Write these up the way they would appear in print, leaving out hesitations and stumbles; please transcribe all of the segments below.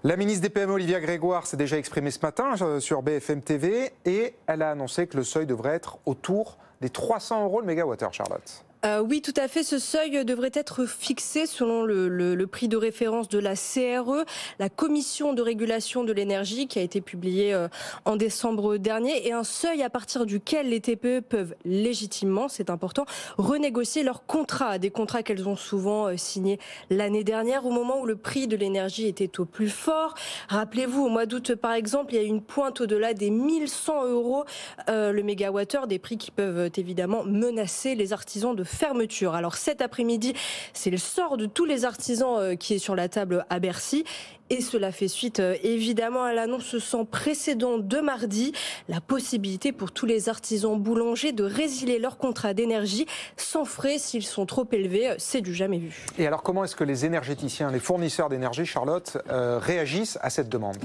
La ministre des PME, Olivia Grégoire, s'est déjà exprimée ce matin sur BFM TV et elle a annoncé que le seuil devrait être autour des 300 € le mégawattheure, Charlotte. Oui, tout à fait. Ce seuil devrait être fixé selon le prix de référence de la CRE, la Commission de régulation de l'énergie, qui a été publiée en décembre dernier, et un seuil à partir duquel les TPE peuvent légitimement, c'est important, renégocier leurs contrats, des contrats qu'elles ont souvent signés l'année dernière, au moment où le prix de l'énergie était au plus fort. Rappelez-vous, au mois d'août, par exemple, il y a eu une pointe au-delà des 1100 € le mégawattheure, des prix qui peuvent évidemment menacer les artisans de fermeture. Alors cet après-midi, c'est le sort de tous les artisans qui est sur la table à Bercy. Et cela fait suite évidemment à l'annonce sans précédent de mardi, la possibilité pour tous les artisans boulangers de résilier leur contrat d'énergie sans frais s'ils sont trop élevés. C'est du jamais vu. Et alors comment est-ce que les énergéticiens, les fournisseurs d'énergie, Charlotte, réagissent à cette demande ?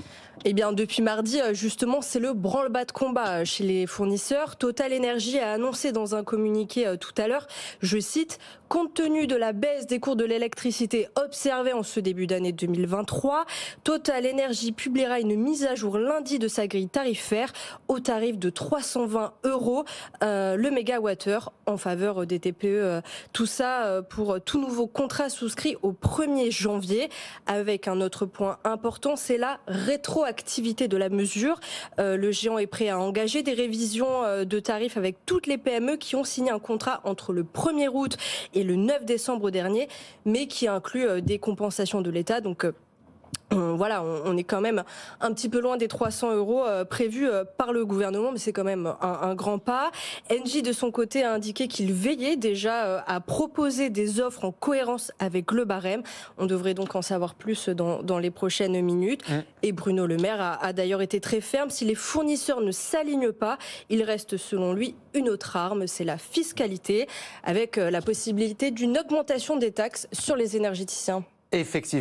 Eh bien, depuis mardi, justement, c'est le branle-bas de combat chez les fournisseurs. Total Energy a annoncé dans un communiqué tout à l'heure, je cite, « Compte tenu de la baisse des cours de l'électricité observée en ce début d'année 2023, Total Energy publiera une mise à jour lundi de sa grille tarifaire au tarif de 320 € le mégawattheure en faveur des TPE. Tout ça pour tout nouveau contrat souscrit au 1er janvier. Avec un autre point important, c'est la rétroactivité de la mesure. Le géant est prêt à engager des révisions de tarifs avec toutes les PME qui ont signé un contrat entre le 1er août et le 9 décembre dernier, mais qui inclut des compensations de l'État. Donc voilà, on est quand même un petit peu loin des 300 € prévus par le gouvernement, mais c'est quand même un grand pas. Engie, de son côté, a indiqué qu'il veillait déjà à proposer des offres en cohérence avec le barème. On devrait donc en savoir plus dans les prochaines minutes. Et Bruno Le Maire a d'ailleurs été très ferme. Si les fournisseurs ne s'alignent pas, il reste selon lui une autre arme, c'est la fiscalité, avec la possibilité d'une augmentation des taxes sur les énergéticiens. Effectivement.